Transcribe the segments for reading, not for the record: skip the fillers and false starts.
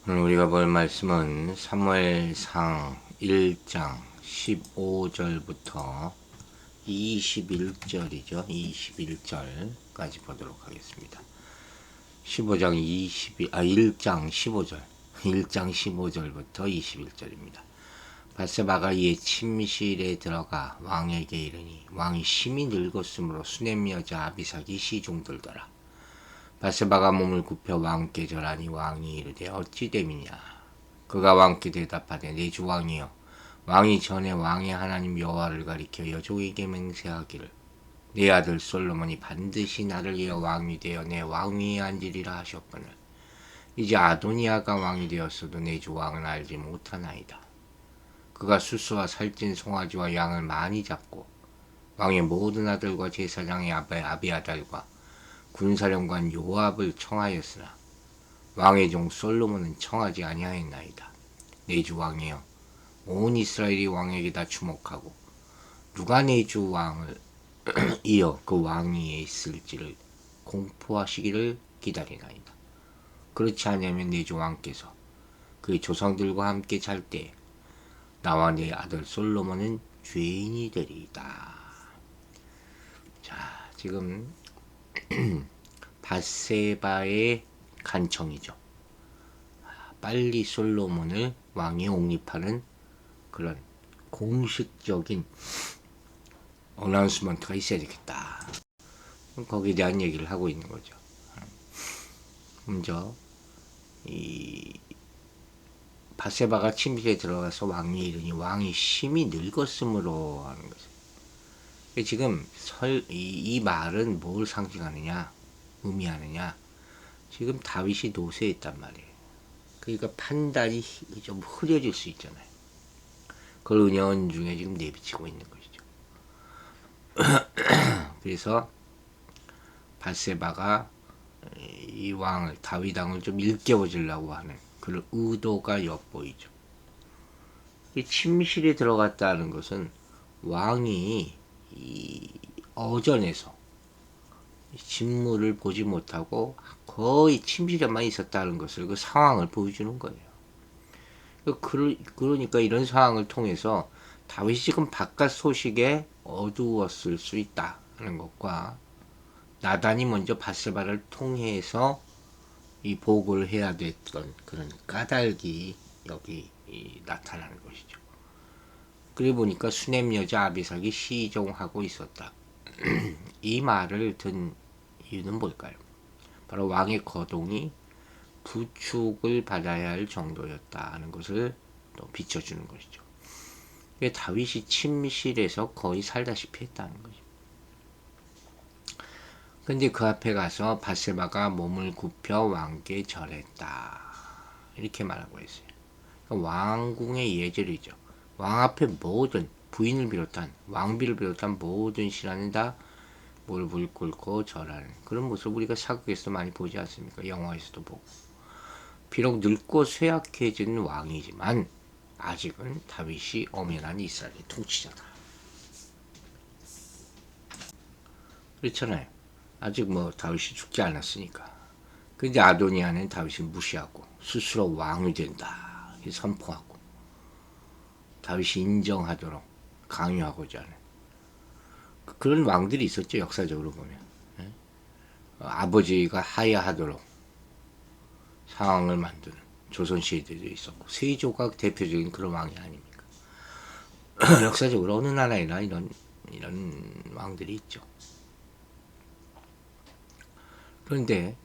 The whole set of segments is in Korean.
오늘 우리가 볼 말씀은 사무엘상 1장 15절부터 21절이죠. 21절까지 보도록 하겠습니다. 1장 15절 1장 15절부터 21절입니다. 바세바가 이에 침실에 들어가 왕에게 이르니 왕이 심히 늙었으므로 수냄 여자 아비삭이 시종들더라. 바세바가 몸을 굽혀 왕께 절하니 왕이 이르되 어찌 됨이냐. 그가 왕께 대답하되 내 주 왕이여, 왕이 전에 왕의 하나님 여호와를 가리켜 여종에게 맹세하기를 내 아들 솔로몬이 반드시 나를 이어 왕이 되어 내 왕위에 앉으리라 하셨거늘 이제 아도니아가 왕이 되었어도 내 주 왕은 알지 못하나이다. 그가 수수와 살찐 송아지와 양을 많이 잡고 왕의 모든 아들과 제사장의 아비아달과 군사령관 요압을 청하였으나 왕의 종 솔로몬은 청하지 아니하였나이다. 내 주 왕이여, 온 이스라엘이 왕에게 다 주목하고 누가 내 주 왕을 이어 그 왕위에 있을지를 공포하시기를 기다리나이다. 그렇지 않으면 내 주 왕께서 그의 조상들과 함께 잘 때 나와 내 아들 솔로몬은 죄인이 되리이다. 자, 지금 바세바의 간청이죠. 빨리 솔로몬을 왕에 옹립하는 그런 공식적인 어나운스먼트가 있어야 되겠다. 거기에 대한 얘기를 하고 있는 거죠. 먼저 이 바세바가 침실에 들어가서 왕이 이르니 왕이 심히 늙었으므로 하는 거죠. 지금 이 말은 뭘 상징하느냐, 의미하느냐. 지금 다윗이 노쇠에 있단 말이에요. 그러니까 판단이 좀 흐려질 수 있잖아요. 그걸 은연중에 지금 내비치고 있는 것이죠. 그래서 바세바가 이 왕을, 다윗 왕을 좀 일깨워주려고 하는 그런 의도가 엿보이죠. 이 침실에 들어갔다는 것은 왕이 이 어전에서 진물을 보지 못하고 거의 침실에만 있었다는 것을, 그 상황을 보여주는 거예요. 그러니까 이런 상황을 통해서 다윗이 지금 바깥 소식에 어두웠을 수 있다는 것과 나단이 먼저 바세바를 통해서 이 보고를 해야 됐던 그런 까닭이 여기 나타나는 것이죠. 그래 보니까 수냄 여자 아비삭이 시종하고 있었다. 이 말을 든 이유는 뭘까요? 바로 왕의 거동이 부축을 받아야 할 정도였다는 것을 또 비춰주는 것이죠. 다윗이 침실에서 거의 살다시피 했다는 거죠. 근데 그 앞에 가서 바세바가 몸을 굽혀 왕께 절했다. 이렇게 말하고 있어요. 왕궁의 예절이죠. 왕 앞에 모든 부인을 비롯한 왕비를 비롯한 모든 신하는 다 무릎을 꿇고 절하는 그런 모습 우리가 사극에서 많이 보지 않습니까? 영화에서도 보고. 비록 늙고 쇠약해진 왕이지만 아직은 다윗이 엄연한 이스라엘의 통치자다. 그렇잖아요. 아직 뭐 다윗이 죽지 않았으니까. 근데 아도니아는 다윗을 무시하고 스스로 왕이 된다 선포하고 다윗이 인정하도록 강요하고자 하는 그런 왕들이 있었죠. 역사적으로 보면. 아버지가 하야하도록 상황을 만드는 조선시대도 있었고 세조가 대표적인 그런 왕이 아닙니까? 역사적으로 어느 나라에나 이런 왕들이 있죠. 그런데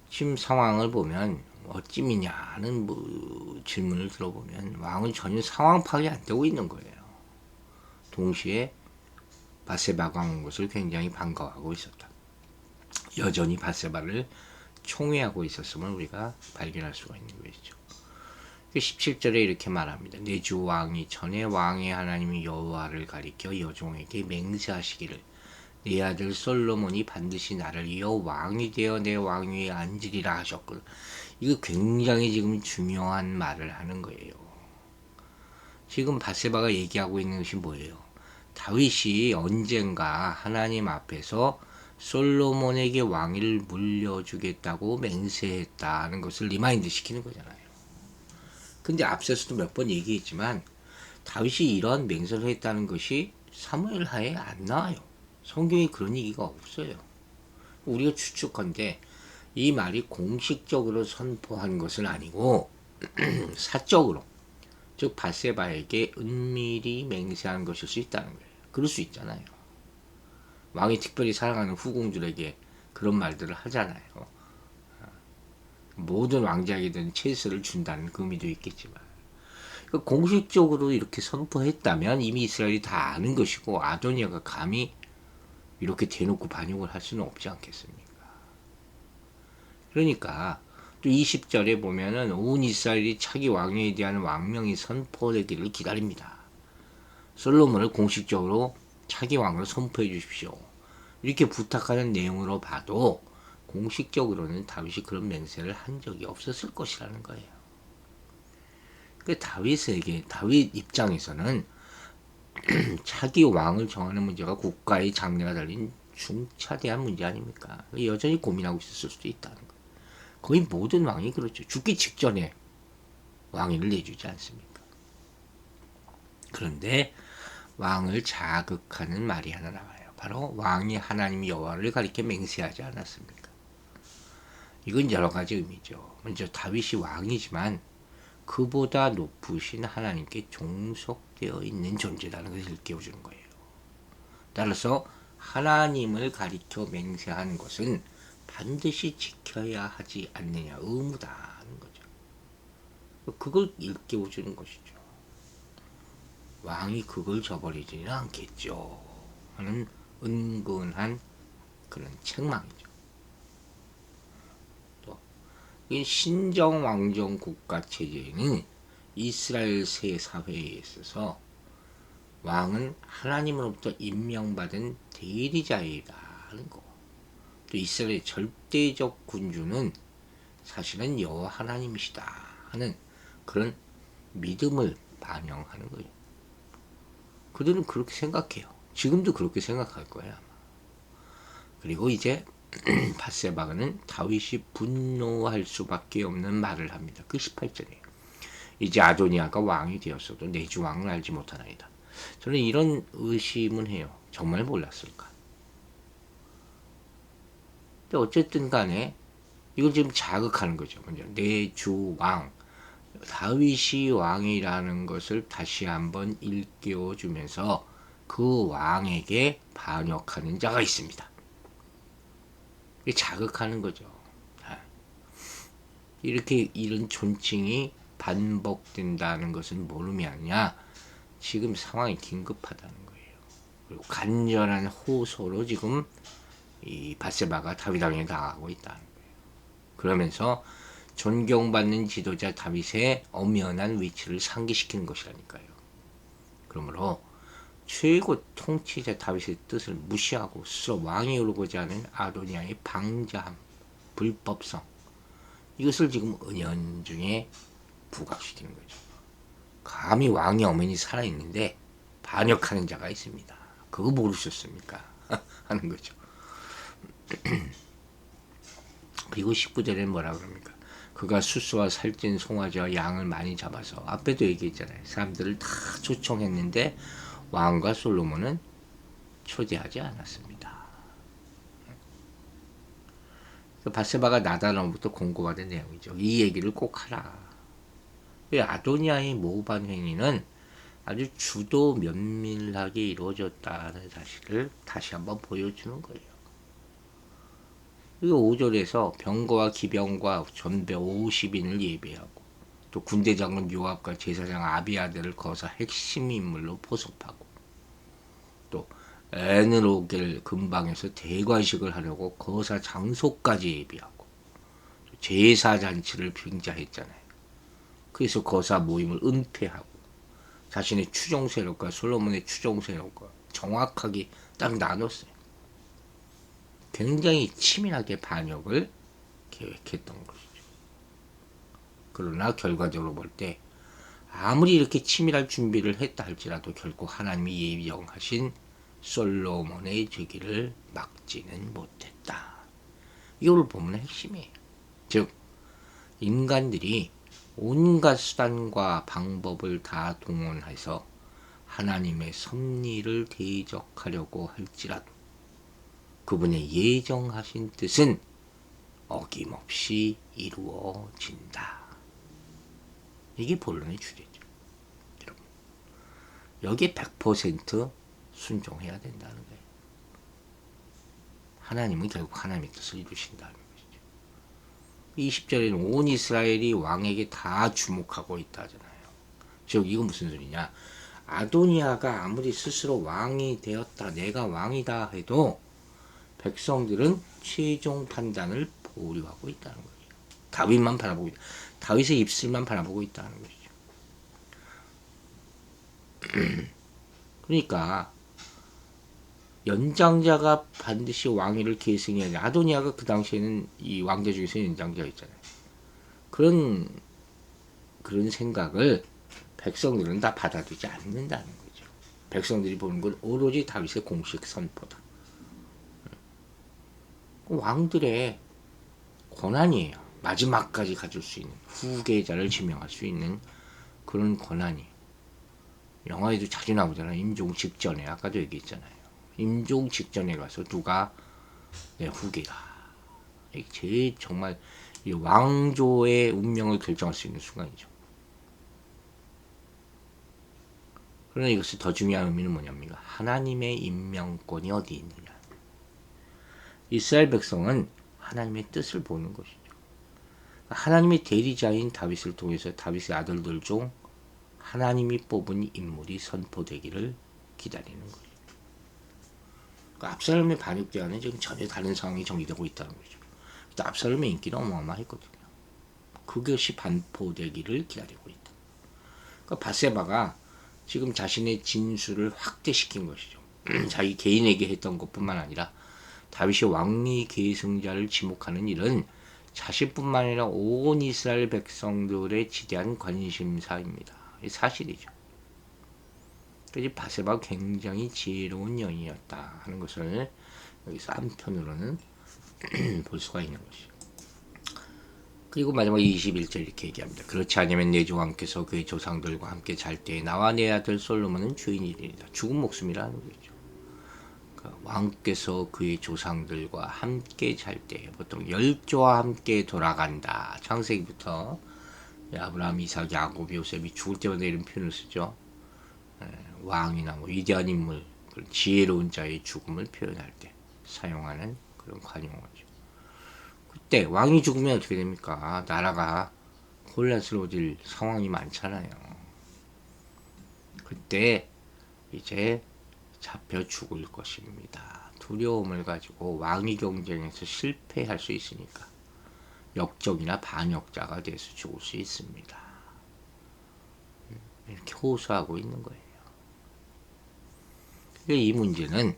지금 상황을 보면 어찌미냐는 질문을 들어보면 왕은 전혀 상황 파악이 안 되고 있는 거예요. 동시에 바세바가 온 것을 굉장히 반가워하고 있었다. 여전히 바세바를 총애하고 있었음을 우리가 발견할 수가 있는 것이죠. 17절에 이렇게 말합니다. 내 주 왕이 전에 왕의 하나님 여호와를 가리켜 여종에게 맹세하시기를 내 아들 솔로몬이 반드시 나를 이어 왕이 되어 내 왕위에 앉으리라 하셨거든. 이거 굉장히 지금 중요한 말을 하는 거예요. 지금 바세바가 얘기하고 있는 것이 뭐예요? 다윗이 언젠가 하나님 앞에서 솔로몬에게 왕위를 물려주겠다고 맹세했다는 것을 리마인드 시키는 거잖아요. 근데 앞서서도 몇 번 얘기했지만 다윗이 이러한 맹세를 했다는 것이 사무엘 하에 안 나와요. 성경에 그런 얘기가 없어요. 우리가 추측한데 이 말이 공식적으로 선포한 것은 아니고 사적으로, 즉 밧세바에게 은밀히 맹세한 것일 수 있다는 거예요. 그럴 수 있잖아요. 왕이 특별히 사랑하는 후궁들에게 그런 말들을 하잖아요. 모든 왕자에게든 채스를 준다는 그 의미도 있겠지만, 공식적으로 이렇게 선포했다면 이미 이스라엘이 다 아는 것이고 아도니아가 감히 이렇게 대놓고 반역을 할 수는 없지 않겠습니까? 그러니까 또 20절에 보면은 온 이스라엘이 차기 왕에 대한 왕명이 선포되기를 기다립니다. 솔로몬을 공식적으로 차기 왕으로 선포해 주십시오. 이렇게 부탁하는 내용으로 봐도 공식적으로는 다윗이 그런 맹세를 한 적이 없었을 것이라는 거예요. 그 다윗 입장에서는 차기 왕을 정하는 문제가 국가의 장래가 달린 중차대한 문제 아닙니까? 여전히 고민하고 있었을 수도 있다는 거예요. 거의 모든 왕이 그렇죠. 죽기 직전에 왕위를 내주지 않습니까? 그런데 왕을 자극하는 말이 하나 나와요. 바로 왕이 하나님 여호와를 가리켜 맹세하지 않았습니까? 이건 여러 가지 의미죠. 먼저 다윗이 왕이지만 그보다 높으신 하나님께 종속되어 있는 존재라는 것을 일깨워주는 거예요. 따라서 하나님을 가리켜 맹세하는 것은 반드시 지켜야 하지 않느냐, 의무다 하는 거죠. 그걸 일깨워주는 것이죠. 왕이 그걸 저버리지는 않겠죠 하는 은근한 그런 책망이죠. 또 이 신정 왕정 국가 체제는 이스라엘 새 사회에 있어서 왕은 하나님으로부터 임명받은 대리자이다 하는 거. 또 이스라엘의 절대적 군주는 사실은 여호와 하나님이시다 하는 그런 믿음을 반영하는 거예요. 그들은 그렇게 생각해요. 지금도 그렇게 생각할 거예요, 아마. 그리고 이제 밧세바가는 다윗이 분노할 수밖에 없는 말을 합니다. 그 18절이에요. 이제 아도니아가 왕이 되었어도 내 주 왕을 알지 못하나이다. 저는 이런 의심은 해요. 정말 몰랐을까? 근데 어쨌든 간에 이걸 지금 자극하는 거죠. 먼저 내 주 왕, 다윗이 왕이라는 것을 다시 한번 일깨워주면서 그 왕에게 반역하는 자가 있습니다. 자극하는 거죠. 이렇게 이런 존칭이 반복된다는 것은 뭘 의미하냐? 지금 상황이 긴급하다는 거예요. 그리고 간절한 호소로 지금 이 밧세바가 다윗 왕에 나가고 있다는 거예요. 그러면서 존경받는 지도자 다윗의 엄연한 위치를 상기시키는 것이라니까요. 그러므로 최고 통치자 다윗의 뜻을 무시하고 스스로 왕이 오르고자 하는 아도니아의 방자함, 불법성, 이것을 지금 은연중에 부각시키는 거죠. 감히 왕이 엄연히 살아있는데 반역하는 자가 있습니다. 그거 모르셨습니까? 하는 거죠. 그리고 19절에는 뭐라 그럽니까? 그가 수수와 살찐 송아지와 양을 많이 잡아서, 앞에도 얘기했잖아요. 사람들을 다 초청했는데 왕과 솔로몬은 초대하지 않았습니다. 밧세바가 나단으로부터 공고받은 내용이죠. 이 얘기를 꼭 하라. 아도니아의 모반 행위는 아주 주도 면밀하게 이루어졌다는 사실을 다시 한번 보여주는 거예요. 그리고 5절에서 병거와 기병과 전배 50인을 예비하고, 또 군대 장군 요압과 제사장 아비아들을 거사 핵심 인물로 포섭하고, 또 에느로겔 근방에서 대관식을 하려고 거사 장소까지 예비하고, 제사 잔치를 빙자했잖아요. 그래서 거사 모임을 은폐하고 자신의 추종 세력과 솔로몬의 추종 세력과 정확하게 딱 나눴어요. 굉장히 치밀하게 반역을 계획했던 것이죠. 그러나 결과적으로 볼 때 아무리 이렇게 치밀할 준비를 했다 할지라도 결국 하나님이 예정하신 솔로몬의 즉위를 막지는 못했다. 이걸 보면 핵심이에요. 즉 인간들이 온갖 수단과 방법을 다 동원해서 하나님의 섭리를 대적하려고 할지라도 그분의 예정하신 뜻은 어김없이 이루어진다. 이게 본론의 주제죠. 여러분, 여기에 100% 순종해야 된다는 거예요. 하나님은 결국 하나님의 뜻을 이루신다는 것이죠. 20절에는 온 이스라엘이 왕에게 다 주목하고 있다 하잖아요. 즉 이건 무슨 소리냐? 아도니아가 아무리 스스로 왕이 되었다, 내가 왕이다 해도 백성들은 최종 판단을 보류하고 있다는 거예요. 다윗만 바라보고 있다. 다윗의 입술만 바라보고 있다는 것이죠. 그러니까 연장자가 반드시 왕위를 계승해야 돼. 아도니아가 그 당시에는 이 왕자 중에서 연장자였잖아요. 그런 생각을 백성들은 다 받아들이지 않는다는 거죠. 백성들이 보는 건 오로지 다윗의 공식 선포다. 왕들의 권한이에요. 마지막까지 가질 수 있는, 후계자를 지명할 수 있는 그런 권한이. 영화에도 자주 나오잖아요. 임종 직전에, 아까도 얘기했잖아요. 임종 직전에 가서 누가 내 후계다. 이게 제일 정말 이 왕조의 운명을 결정할 수 있는 순간이죠. 그러나 이것을 더 중요한 의미는 뭐냐입니까? 하나님의 임명권이 어디 있느냐. 이스라엘 백성은 하나님의 뜻을 보는 것이죠. 하나님의 대리자인 다윗을 통해서 다윗의 아들들 중 하나님이 뽑은 인물이 선포되기를 기다리는 거죠. 그러니까 압살롬의 반역대와는 지금 전혀 다른 상황이 전개되고 있다는 거죠. 압살롬의 인기는 어마어마했거든요. 그것이 반포되기를 기다리고 있다. 그러니까 바세바가 지금 자신의 진술을 확대시킨 것이죠. 자기 개인에게 했던 것뿐만 아니라 다윗이 왕위 계승자를 지목하는 일은 자신뿐만 아니라 온 이스라엘 백성들의 지대한 관심사입니다. 사실이죠. 그래서 바세바가 굉장히 지혜로운 여인이었다 하는 것을 여기서 한편으로는 볼 수가 있는 것이죠. 그리고 마지막 21절 이렇게 얘기합니다. 그렇지 않으면 내 주 왕께서 그의 조상들과 함께 잘 때에 나와 내 아들 솔로몬은 주인이리이다. 죽은 목숨이라는 거죠. 그러니까 왕께서 그의 조상들과 함께 잘 때, 보통 열조와 함께 돌아간다. 창세기부터 아브라함, 이삭, 야곱, 요셉이 죽을 때마다 이런 표현을 쓰죠. 왕이나 뭐 위대한 인물, 지혜로운 자의 죽음을 표현할 때 사용하는 그런 관용어죠. 그때 왕이 죽으면 어떻게 됩니까? 나라가 혼란스러워질 상황이 많잖아요. 그때 이제 잡혀 죽을 것입니다. 두려움을 가지고 왕위 경쟁에서 실패할 수 있으니까 역적이나 반역자가 돼서 죽을 수 있습니다. 이렇게 호소하고 있는 거예요. 이 문제는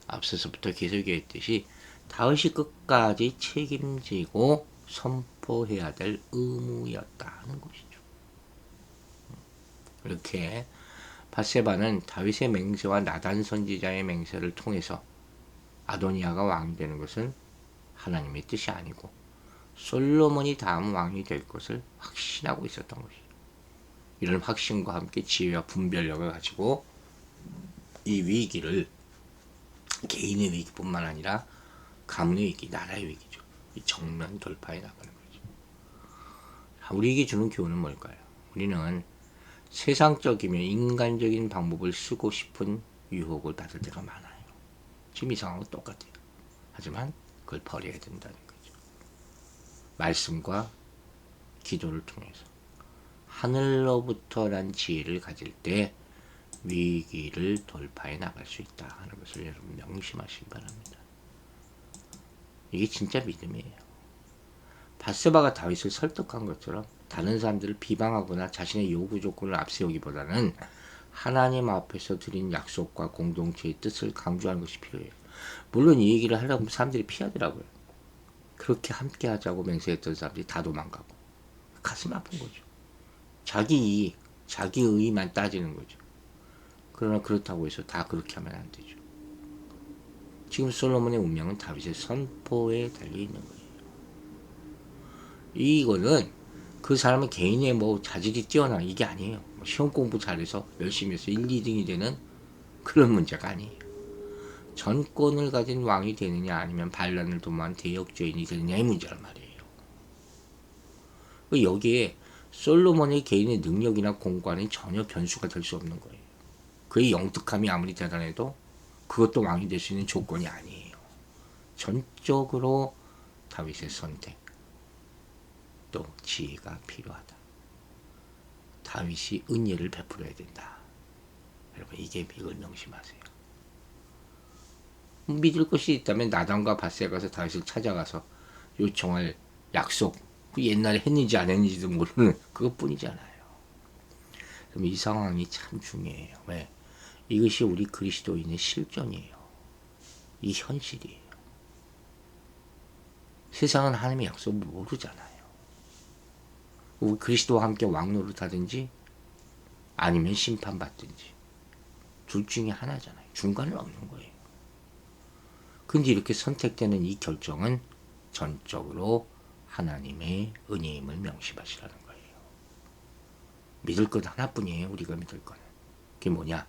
앞서서부터 계속 얘기했듯이 다윗이 끝까지 책임지고 선포해야 될 의무였다는 것이죠. 이렇게 바세바는 다윗의 맹세와 나단 선지자의 맹세를 통해서 아도니아가 왕이 되는 것은 하나님의 뜻이 아니고 솔로몬이 다음 왕이 될 것을 확신하고 있었던 것이죠. 이런 확신과 함께 지혜와 분별력을 가지고 이 위기를 개인의 위기뿐만 아니라 가문의 위기, 나라의 위기죠. 이 정면 돌파해 나가는 거죠. 우리에게 주는 교훈은 뭘까요? 우리는 세상적이며 인간적인 방법을 쓰고 싶은 유혹을 받을 때가 많아요. 지금 이 상황은 똑같아요. 하지만 그걸 버려야 된다는 거죠. 말씀과 기도를 통해서 하늘로부터 난 지혜를 가질 때 위기를 돌파해 나갈 수 있다 하는 것을 여러분 명심하시기 바랍니다. 이게 진짜 믿음이에요. 바세바가 다윗을 설득한 것처럼 다른 사람들을 비방하거나 자신의 요구 조건을 앞세우기보다는 하나님 앞에서 드린 약속과 공동체의 뜻을 강조하는 것이 필요해요. 물론 이 얘기를 하려면 사람들이 피하더라고요. 그렇게 함께 하자고 맹세했던 사람들이 다 도망가고 가슴 아픈 거죠. 자기 이익, 자기 의의만 따지는 거죠. 그러나 그렇다고 해서 다 그렇게 하면 안 되죠. 지금 솔로몬의 운명은 다윗의 선포에 달려 있는 거예요. 이거는 그 사람은 개인의 뭐 자질이 뛰어나 이게 아니에요. 뭐 시험 공부 잘해서 열심히 해서 1, 2등이 되는 그런 문제가 아니에요. 전권을 가진 왕이 되느냐 아니면 반란을 도모한 대역죄인이 되느냐의 문제란 말이에요. 여기에 솔로몬의 개인의 능력이나 공관이 전혀 변수가 될 수 없는 거예요. 그의 영특함이 아무리 대단해도 그것도 왕이 될 수 있는 조건이 아니에요. 전적으로 다윗의 선택, 또 지혜가 필요하다. 다윗이 은혜를 베풀어야 된다. 여러분 이게 이걸 명심하세요. 믿을 것이 있다면 나단과 밧세가 가서 다윗을 찾아가서 요청할 약속, 옛날에 했는지 안 했는지도 모르는 그것뿐이잖아요. 그럼 이 상황이 참 중요해요. 왜? 이것이 우리 그리스도인의 실존이에요. 이 현실이에요. 세상은 하나님의 약속을 모르잖아요. 우리 그리스도와 함께 왕노릇 하든지 아니면 심판받든지 둘 중에 하나잖아요. 중간은 없는 거예요. 근데 이렇게 선택되는 이 결정은 전적으로 하나님의 은혜임을 명심하시라는 거예요. 믿을 것 하나뿐이에요. 우리가 믿을 거는. 그게 뭐냐?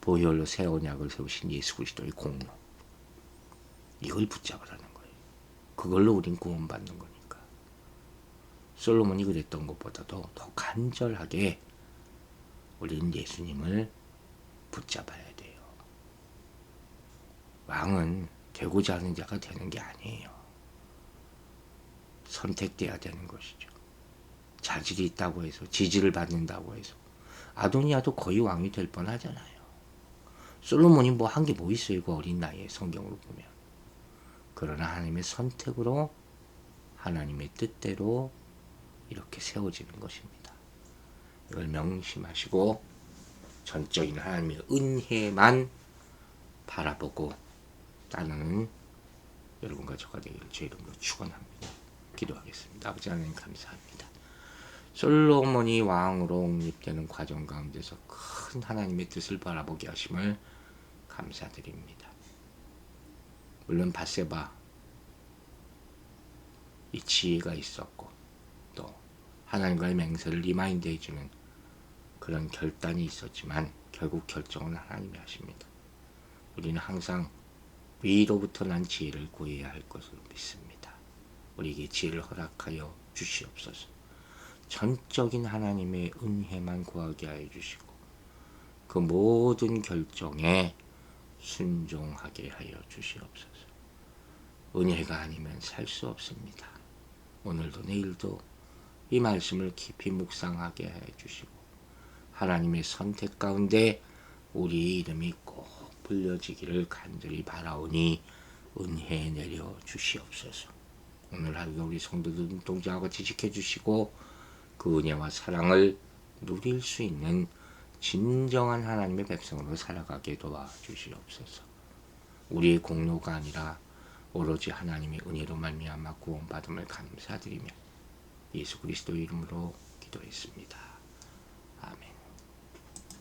보혈로 새 언약을 세우신 예수 그리스도의 공로. 이걸 붙잡으라는 거예요. 그걸로 우린 구원받는 거니까. 솔로몬이 그랬던 것보다도 더 간절하게 우리는 예수님을 붙잡아야 돼요. 왕은 되고자 하는 자가 되는 게 아니에요. 선택돼야 되는 것이죠. 자질이 있다고 해서 지지를 받는다고 해서 아도니아도 거의 왕이 될 뻔하잖아요. 솔로몬이 뭐 한 게 뭐 있어요. 그 어린 나이에 성경으로 보면. 그러나 하나님의 선택으로 하나님의 뜻대로 이렇게 세워지는 것입니다. 이걸 명심하시고 전적인 하나님의 은혜만 바라보고 따르는 여러분과 저가 되기를 주 이름으로 축원합니다. 기도하겠습니다. 아버지 하나님 감사합니다. 솔로몬이 왕으로 옹립되는 과정 가운데서 큰 하나님의 뜻을 바라보게 하심을 감사드립니다. 물론 밧세바 이 지혜가 있었고 또 하나님과의 맹세를 리마인드 해주는 그런 결단이 있었지만 결국 결정은 하나님이 하십니다. 우리는 항상 위로부터 난 지혜를 구해야 할 것으로 믿습니다. 우리에게 지혜를 허락하여 주시옵소서. 전적인 하나님의 은혜만 구하게 하여 주시고 그 모든 결정에 순종하게 하여 주시옵소서. 은혜가 아니면 살 수 없습니다. 오늘도 내일도 이 말씀을 깊이 묵상하게 하여 주시고 하나님의 선택 가운데 우리 이름이 꼭 불려지기를 간절히 바라오니 은혜 내려 주시옵소서. 오늘 하루도 우리 성도들 눈동자와 같이 지켜주시고 그 은혜와 사랑을 누릴 수 있는 진정한 하나님의 백성으로 살아가게 도와주시옵소서. 우리의 공로가 아니라 오로지 하나님의 은혜로 말미암아 구원받음을 감사드리며 예수 그리스도의 이름으로 기도했습니다. 아멘.